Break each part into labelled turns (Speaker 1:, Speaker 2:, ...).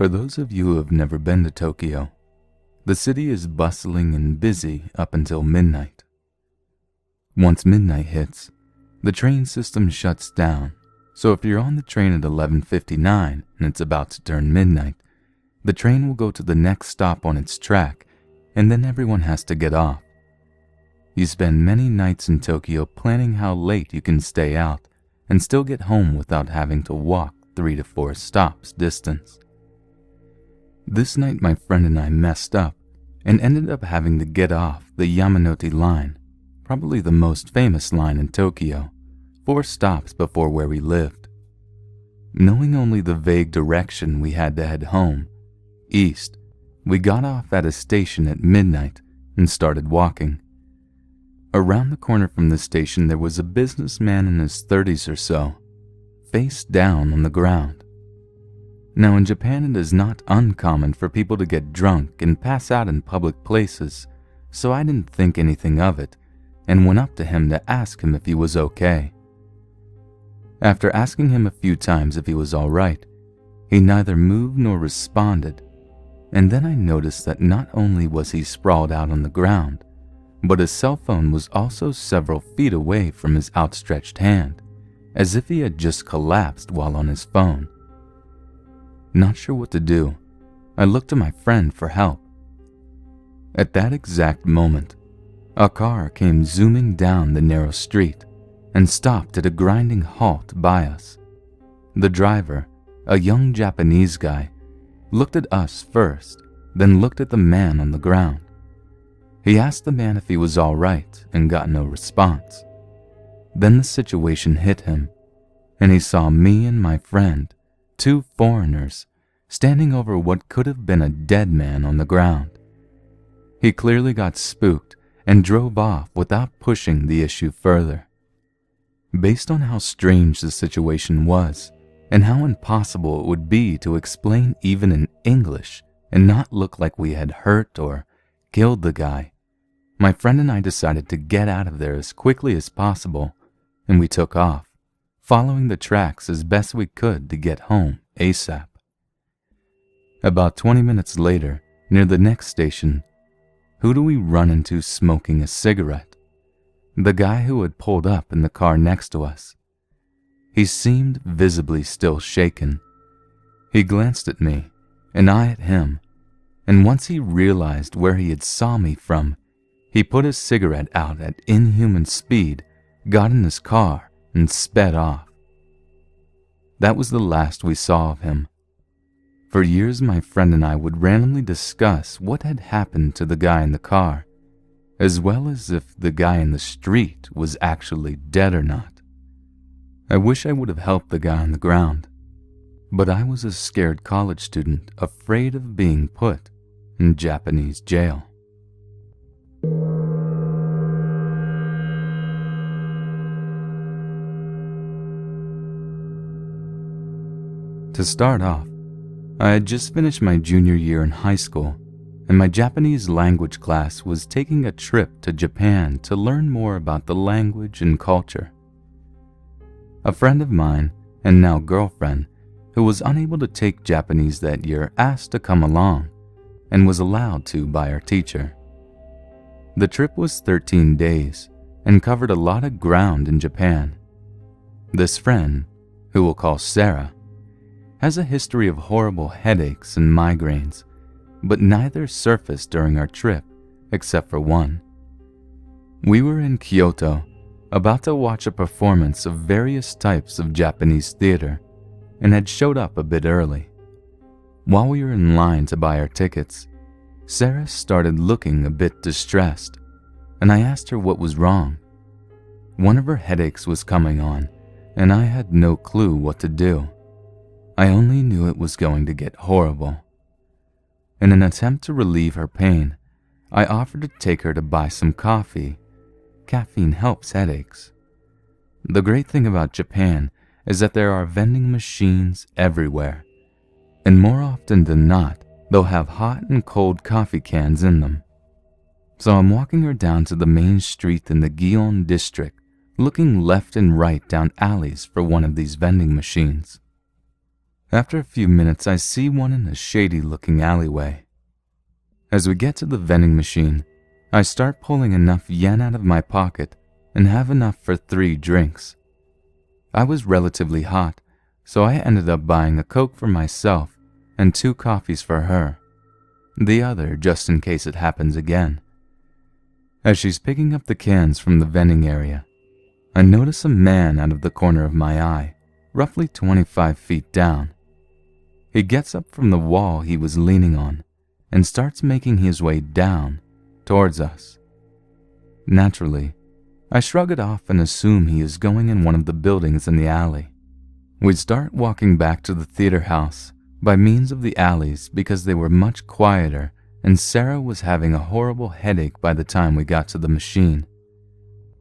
Speaker 1: For those of you who have never been to Tokyo, the city is bustling and busy up until midnight. Once midnight hits, the train system shuts down, so if you're on the train at 11:59 and it's about to turn midnight, the train will go to the next stop on its track, and then everyone has to get off. You spend many nights in Tokyo planning how late you can stay out and still get home without having to walk 3 to 4 stops distance. This night my friend and I messed up and ended up having to get off the Yamanote line, probably the most famous line in Tokyo, 4 stops before where we lived. Knowing only the vague direction we had to head home, east, we got off at a station at midnight and started walking. Around the corner from the station there was a businessman in his 30s or so, face down on the ground. Now in Japan it is not uncommon for people to get drunk and pass out in public places, so I didn't think anything of it and went up to him to ask him if he was okay. After asking him a few times if he was alright, he neither moved nor responded, and then I noticed that not only was he sprawled out on the ground, but his cell phone was also several feet away from his outstretched hand, as if he had just collapsed while on his phone. Not sure what to do, I looked to my friend for help. At that exact moment, a car came zooming down the narrow street and stopped at a grinding halt by us. The driver, a young Japanese guy, looked at us first, then looked at the man on the ground. He asked the man if he was all right and got no response. Then the situation hit him, and he saw me and my friend, 2 foreigners, standing over what could have been a dead man on the ground. He clearly got spooked and drove off without pushing the issue further. Based on how strange the situation was, and how impossible it would be to explain even in English and not look like we had hurt or killed the guy, my friend and I decided to get out of there as quickly as possible, and we took off, following the tracks as best we could to get home ASAP. About 20 minutes later, near the next station, who do we run into smoking a cigarette? The guy who had pulled up in the car next to us. He seemed visibly still shaken. He glanced at me, and I at him, and once he realized where he had saw me from, he put his cigarette out at inhuman speed, got in his car, and sped off. That was the last we saw of him. For years my friend and I would randomly discuss what had happened to the guy in the car, as well as if the guy in the street was actually dead or not. I wish I would have helped the guy on the ground, but I was a scared college student afraid of being put in Japanese jail. To start off, I had just finished my junior year in high school, and my Japanese language class was taking a trip to Japan to learn more about the language and culture. A friend of mine, and now girlfriend, who was unable to take Japanese that year asked to come along, and was allowed to by our teacher. The trip was 13 days, and covered a lot of ground in Japan. This friend, who we'll call Sarah, has a history of horrible headaches and migraines, but neither surfaced during our trip, except for one. We were in Kyoto, about to watch a performance of various types of Japanese theater, and had showed up a bit early. While we were in line to buy our tickets, Sarah started looking a bit distressed, and I asked her what was wrong. One of her headaches was coming on, and I had no clue what to do. I only knew it was going to get horrible. In an attempt to relieve her pain, I offered to take her to buy some coffee. Caffeine helps headaches. The great thing about Japan is that there are vending machines everywhere, and more often than not, they'll have hot and cold coffee cans in them. So I'm walking her down to the main street in the Gion district, looking left and right down alleys for one of these vending machines. After a few minutes, I see one in a shady-looking alleyway. As we get to the vending machine, I start pulling enough yen out of my pocket and have enough for 3 drinks. I was relatively hot, so I ended up buying a Coke for myself and 2 coffees for her, the other just in case it happens again. As she's picking up the cans from the vending area, I notice a man out of the corner of my eye, roughly 25 feet down. He gets up from the wall he was leaning on and starts making his way down towards us. Naturally, I shrug it off and assume he is going in one of the buildings in the alley. We start walking back to the theater house by means of the alleys because they were much quieter and Sarah was having a horrible headache by the time we got to the machine.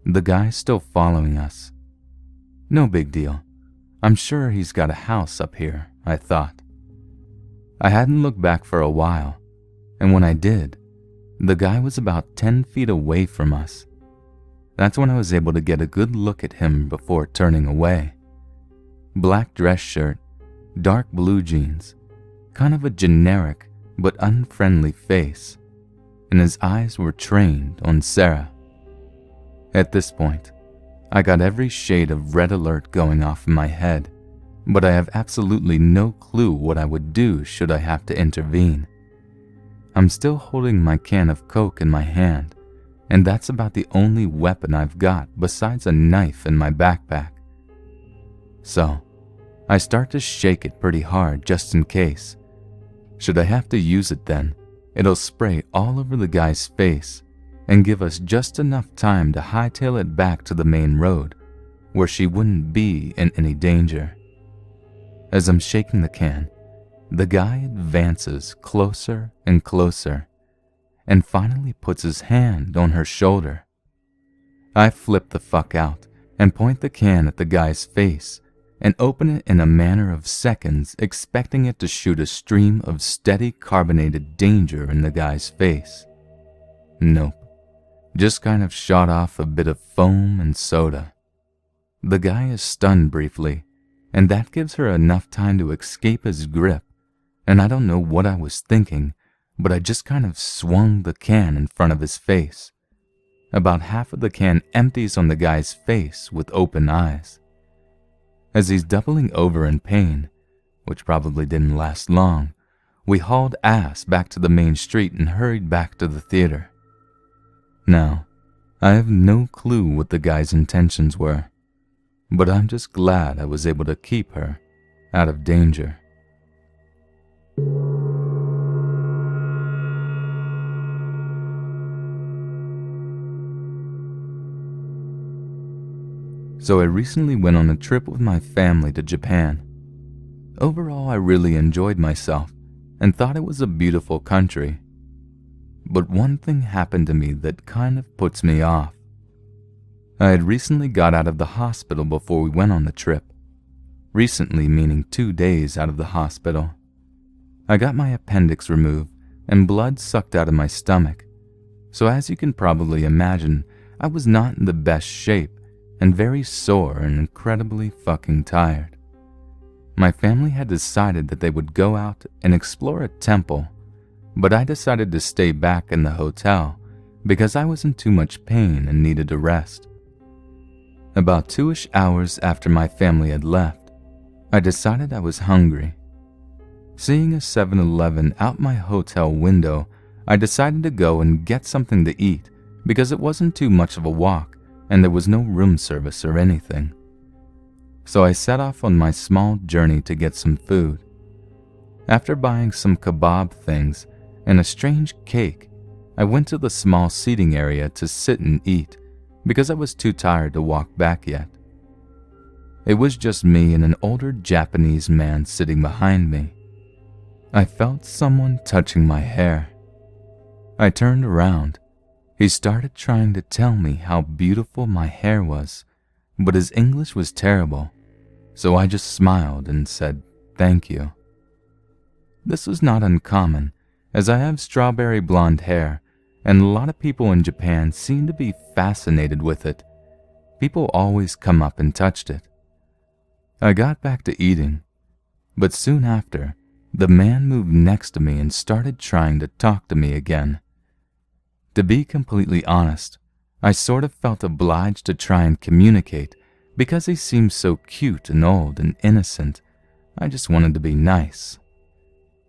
Speaker 1: The guy's still following us. No big deal. I'm sure he's got a house up here, I thought. I hadn't looked back for a while, and when I did, the guy was about 10 feet away from us. That's when I was able to get a good look at him before turning away. Black dress shirt, dark blue jeans, kind of a generic but unfriendly face, and his eyes were trained on Sarah. At this point, I got every shade of red alert going off in my head, but I have absolutely no clue what I would do should I have to intervene. I'm still holding my can of Coke in my hand, and that's about the only weapon I've got besides a knife in my backpack. So, I start to shake it pretty hard just in case. Should I have to use it then, it'll spray all over the guy's face and give us just enough time to hightail it back to the main road, where she wouldn't be in any danger. As I'm shaking the can, the guy advances closer and closer, and finally puts his hand on her shoulder. I flip the fuck out and point the can at the guy's face and open it in a manner of seconds, expecting it to shoot a stream of steady carbonated danger in the guy's face. Nope. Just kind of shot off a bit of foam and soda. The guy is stunned briefly, and that gives her enough time to escape his grip, and I don't know what I was thinking, but I just kind of swung the can in front of his face. About half of the can empties on the guy's face with open eyes. As he's doubling over in pain, which probably didn't last long, we hauled ass back to the main street and hurried back to the theater. Now, I have no clue what the guy's intentions were, but I'm just glad I was able to keep her out of danger. So I recently went on a trip with my family to Japan. Overall, I really enjoyed myself and thought it was a beautiful country. But one thing happened to me that kind of puts me off. I had recently got out of the hospital before we went on the trip. Recently meaning 2 days out of the hospital. I got my appendix removed and blood sucked out of my stomach. So as you can probably imagine, I was not in the best shape and very sore and incredibly fucking tired. My family had decided that they would go out and explore a temple, but I decided to stay back in the hotel because I was in too much pain and needed a rest. About 2-ish hours after my family had left, I decided I was hungry. Seeing a 7-Eleven out my hotel window, I decided to go and get something to eat because it wasn't too much of a walk and there was no room service or anything. So I set off on my small journey to get some food. After buying some kebab things and a strange cake, I went to the small seating area to sit and eat because I was too tired to walk back yet. It was just me and an older Japanese man sitting behind me. I felt someone touching my hair. I turned around. He started trying to tell me how beautiful my hair was, but his English was terrible, so I just smiled and said thank you. This was not uncommon, as I have strawberry blonde hair, and a lot of people in Japan seem to be fascinated with it. People always come up and touched it. I got back to eating, but soon after, the man moved next to me and started trying to talk to me again. To be completely honest, I sort of felt obliged to try and communicate because he seemed so cute and old and innocent. I just wanted to be nice.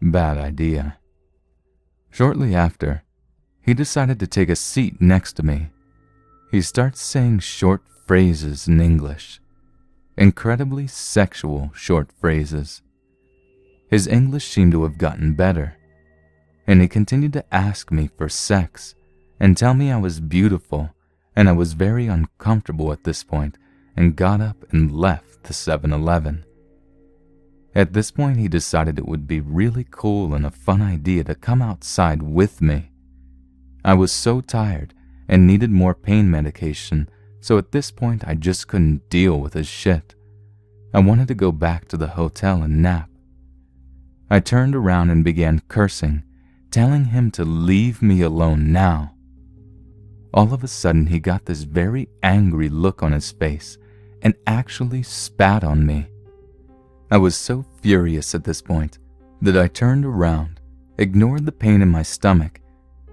Speaker 1: Bad idea. Shortly after, he decided to take a seat next to me. He starts saying short phrases in English. Incredibly sexual short phrases. His English seemed to have gotten better, and he continued to ask me for sex and tell me I was beautiful, and I was very uncomfortable at this point and got up and left the 7-Eleven. At this point, he decided it would be really cool and a fun idea to come outside with me. I was so tired and needed more pain medication, so at this point I just couldn't deal with his shit. I wanted to go back to the hotel and nap. I turned around and began cursing, telling him to leave me alone now. All of a sudden, he got this very angry look on his face and actually spat on me. I was so furious at this point that I turned around, ignored the pain in my stomach,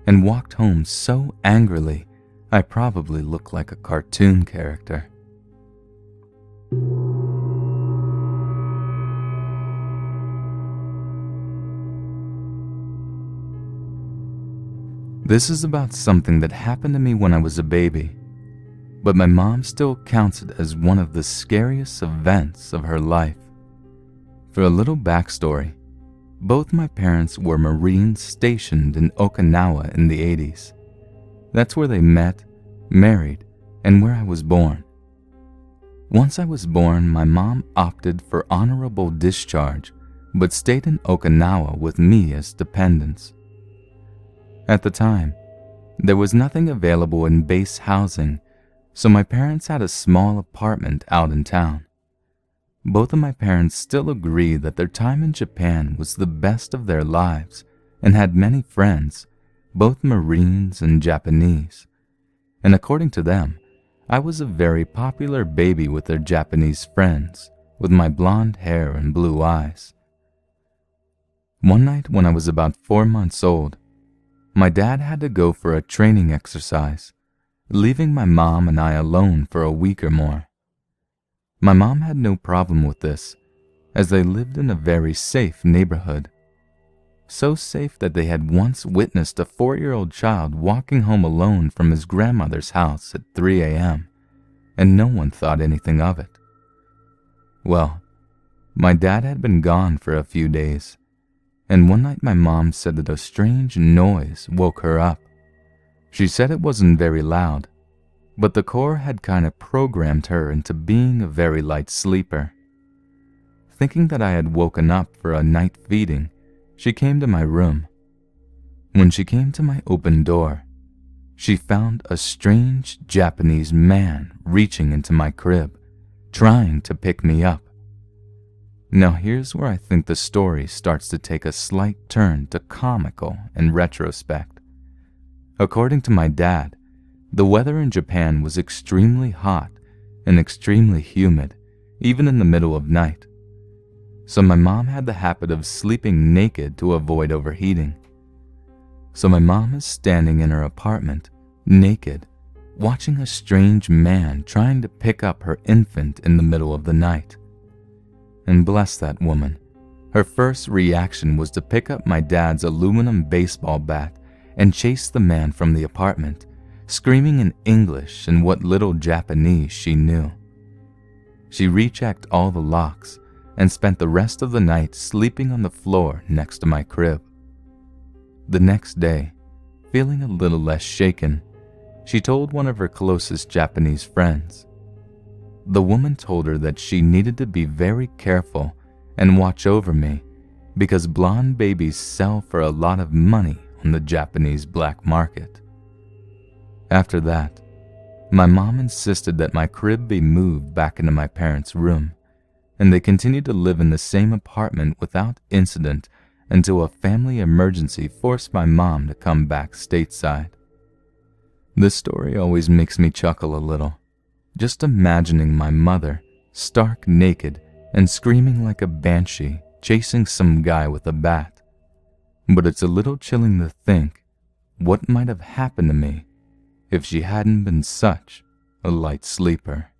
Speaker 1: and walked home so angrily I probably looked like a cartoon character. This is about something that happened to me when I was a baby, but my mom still counts it as one of the scariest events of her life. For a little backstory, both my parents were Marines stationed in Okinawa in the 80s. That's where they met, married, and where I was born. Once I was born, my mom opted for honorable discharge, but stayed in Okinawa with me as dependents. At the time, there was nothing available in base housing, so my parents had a small apartment out in town. Both of my parents still agree that their time in Japan was the best of their lives and had many friends, both Marines and Japanese. And according to them, I was a very popular baby with their Japanese friends, with my blonde hair and blue eyes. One night when I was about 4 months old, my dad had to go for a training exercise, leaving my mom and I alone for a week or more. My mom had no problem with this, as they lived in a very safe neighborhood. So safe that they had once witnessed a 4-year-old child walking home alone from his grandmother's house at 3 a.m., and no one thought anything of it. Well, my dad had been gone for a few days, and one night my mom said that a strange noise woke her up. She said it wasn't very loud, but the Corps had kind of programmed her into being a very light sleeper. Thinking that I had woken up for a night feeding, she came to my room. When she came to my open door, she found a strange Japanese man reaching into my crib, trying to pick me up. Now here's where I think the story starts to take a slight turn to comical in retrospect. According to my dad, the weather in Japan was extremely hot and extremely humid, even in the middle of night. So my mom had the habit of sleeping naked to avoid overheating. So my mom is standing in her apartment, naked, watching a strange man trying to pick up her infant in the middle of the night. And bless that woman, her first reaction was to pick up my dad's aluminum baseball bat and chase the man from the apartment, screaming in English and what little Japanese she knew. She rechecked all the locks and spent the rest of the night sleeping on the floor next to my crib. The next day, feeling a little less shaken, she told one of her closest Japanese friends. The woman told her that she needed to be very careful and watch over me because blonde babies sell for a lot of money on the Japanese black market. After that, my mom insisted that my crib be moved back into my parents' room, and they continued to live in the same apartment without incident until a family emergency forced my mom to come back stateside. This story always makes me chuckle a little, just imagining my mother, stark naked and screaming like a banshee, chasing some guy with a bat, but it's a little chilling to think what might have happened to me if she hadn't been such a light sleeper.